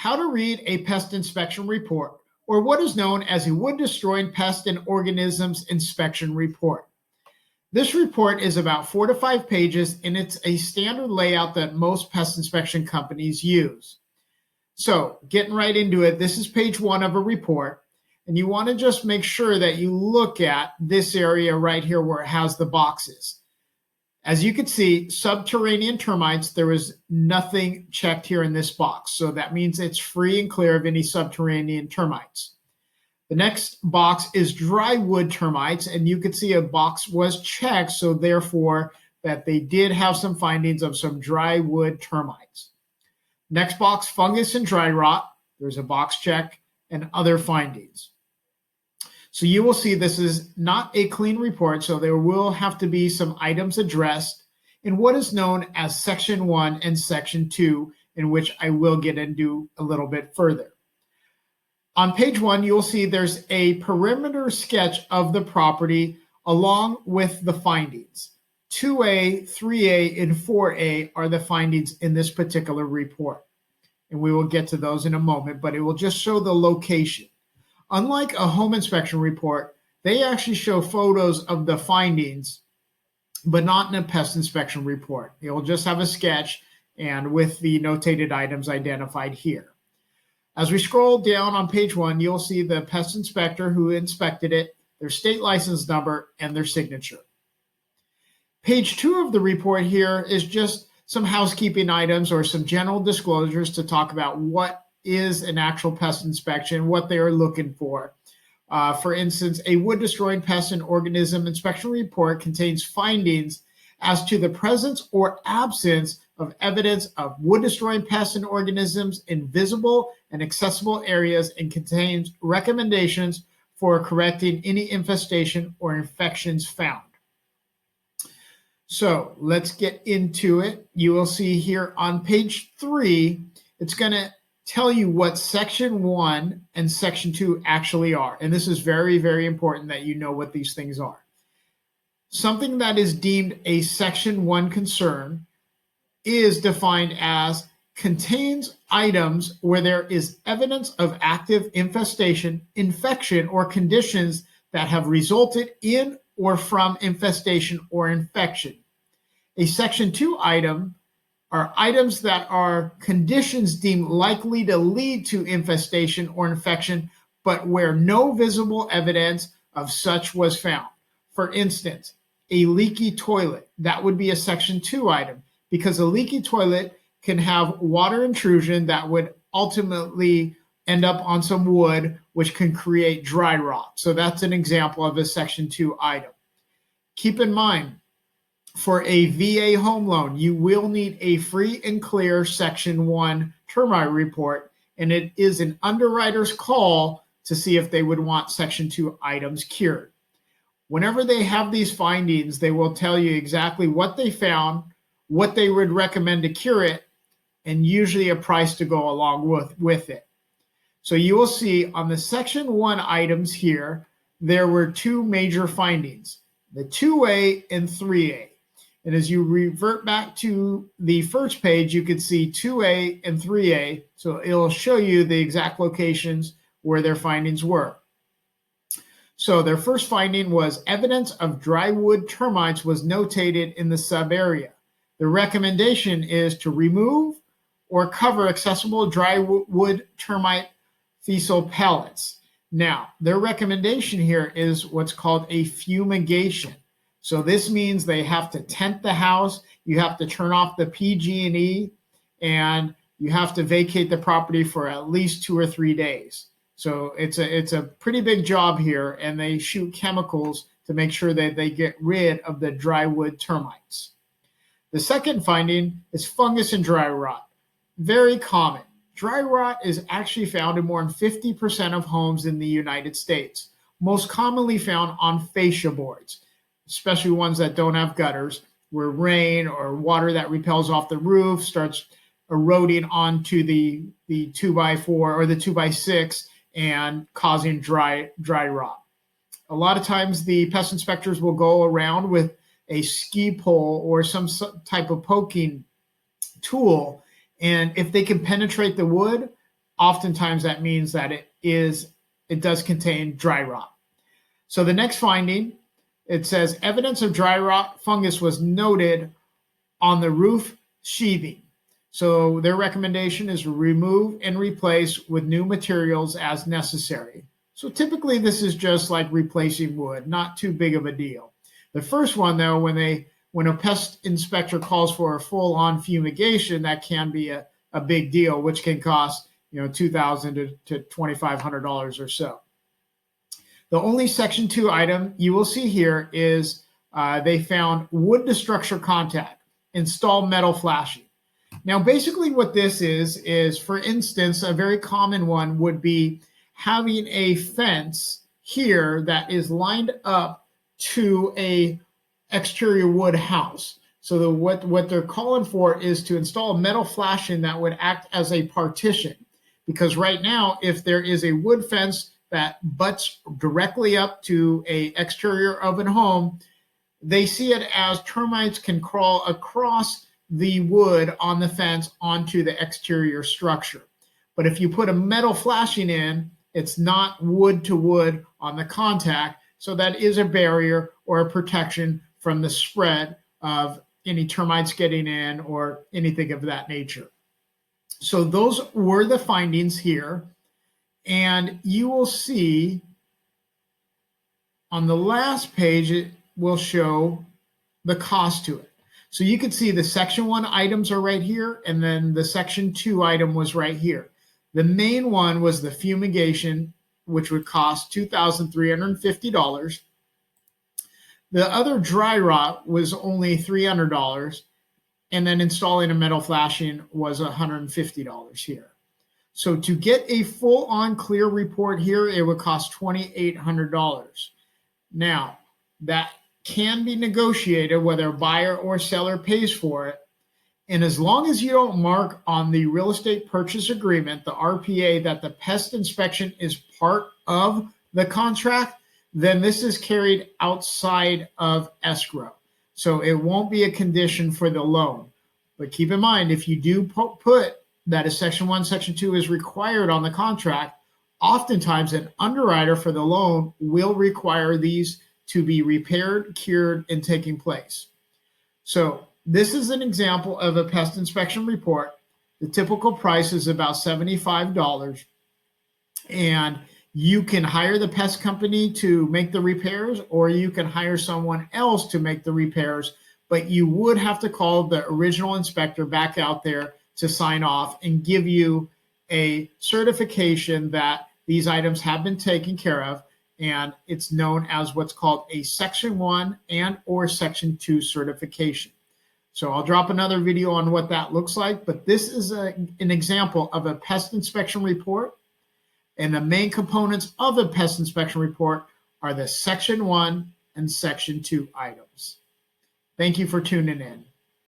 how to read a pest inspection report, or what is known as a wood-destroying pest and organisms inspection report. This report is about 4 to 5 pages, and it's a standard layout that most pest inspection companies use. So getting right into it, this is page 1 of a report, and you want to just make sure that you look at this area right here where it has the boxes. As you can see, subterranean termites, there is nothing checked here in this box. So that means it's free and clear of any subterranean termites. The next box is dry wood termites, and you can see a box was checked, so therefore that they did have some findings of some dry wood termites. Next box, fungus and dry rot. There's a box check and other findings. So you will see this is not a clean report, so there will have to be some items addressed in what is known as Section 1 and Section 2, in which I will get into a little bit further. On page 1, you'll see there's a perimeter sketch of the property along with the findings. 2A, 3A, and 4A are the findings in this particular report. And we will get to those in a moment, but it will just show the location. Unlike a home inspection report, they actually show photos of the findings, but not in a pest inspection report. It will just have a sketch and with the notated items identified here. As we scroll down on page 1, you'll see the pest inspector who inspected it, their state license number, and their signature. Page 2 of the report here is just some housekeeping items or some general disclosures to talk about what is an actual pest inspection, what they are looking for. For instance, a wood-destroying pest and organism inspection report contains findings as to the presence or absence of evidence of wood-destroying pests and organisms in visible and accessible areas, and contains recommendations for correcting any infestation or infections found. So let's get into it. You will see here on page 3, it's going to tell you what Section 1 and Section 2 actually are. And this is very, very important that you know what these things are. Something that is deemed a Section 1 concern is defined as contains items where there is evidence of active infestation, infection, or conditions that have resulted in or from infestation or infection. A Section 2 item are items that are conditions deemed likely to lead to infestation or infection, but where no visible evidence of such was found. For instance, a leaky toilet, that would be a Section 2 item, because a leaky toilet can have water intrusion that would ultimately end up on some wood, which can create dry rot. So that's an example of a Section 2 item. Keep in mind, for a VA home loan, you will need a free and clear Section 1 termite report, and it is an underwriter's call to see if they would want Section 2 items cured. Whenever they have these findings, they will tell you exactly what they found, what they would recommend to cure it, and usually a price to go along with it. So you will see on the Section 1 items here, there were 2 major findings, the 2A and 3A. And as you revert back to the first page, you can see 2A and 3A. So it'll show you the exact locations where their findings were. So their first finding was evidence of dry wood termites was notated in the sub area. The recommendation is to remove or cover accessible dry wood termite fecal pellets. Now, their recommendation here is what's called a fumigation. So this means they have to tent the house, you have to turn off the PG&E, and you have to vacate the property for at least 2 or 3 days. So it's a pretty big job here, and they shoot chemicals to make sure that they get rid of the dry wood termites. The second finding is fungus and dry rot. Very common. Dry rot is actually found in more than 50% of homes in the United States, most commonly found on fascia boards, especially ones that don't have gutters, where rain or water that repels off the roof starts eroding onto the 2x4 or the 2x6 and causing dry rot. A lot of times the pest inspectors will go around with a ski pole or some type of poking tool, and if they can penetrate the wood, oftentimes that means that it does contain dry rot. So the next finding, it says evidence of dry rot fungus was noted on the roof sheathing. So their recommendation is remove and replace with new materials as necessary. So typically this is just like replacing wood, not too big of a deal. The first one though, when a pest inspector calls for a full-on fumigation, that can be a big deal, which can cost $2,000 to $2,500 or so. The only Section 2 item you will see here is they found wood to structure contact, install metal flashing. Now, basically what this is, for instance, a very common one would be having a fence here that is lined up to a exterior wood house. So what they're calling for is to install metal flashing that would act as a partition. Because right now, if there is a wood fence that butts directly up to a exterior of a home, they see it as termites can crawl across the wood on the fence onto the exterior structure. But if you put a metal flashing in, it's not wood to wood on the contact, so that is a barrier or a protection from the spread of any termites getting in or anything of that nature. So those were the findings here. And you will see on the last page, it will show the cost to it. So you can see the Section 1 items are right here, and then the Section 2 item was right here. The main one was the fumigation, which would cost $2,350. The other dry rot was only $300, and then installing a metal flashing was $150 here. So to get a full-on clear report here, it would cost $2,800. Now, that can be negotiated whether a buyer or seller pays for it. And as long as you don't mark on the real estate purchase agreement, the RPA, that the pest inspection is part of the contract, then this is carried outside of escrow. So it won't be a condition for the loan. But keep in mind, if you do put that a Section 1, Section 2 is required on the contract, oftentimes an underwriter for the loan will require these to be repaired, cured, and taking place. So this is an example of a pest inspection report. The typical price is about $75, and you can hire the pest company to make the repairs, or you can hire someone else to make the repairs, but you would have to call the original inspector back out there to sign off and give you a certification that these items have been taken care of, and it's known as what's called a Section 1 and or Section 2 certification. So I'll drop another video on what that looks like, but this is an example of a pest inspection report, and the main components of a pest inspection report are the Section 1 and Section 2 items. Thank you for tuning in.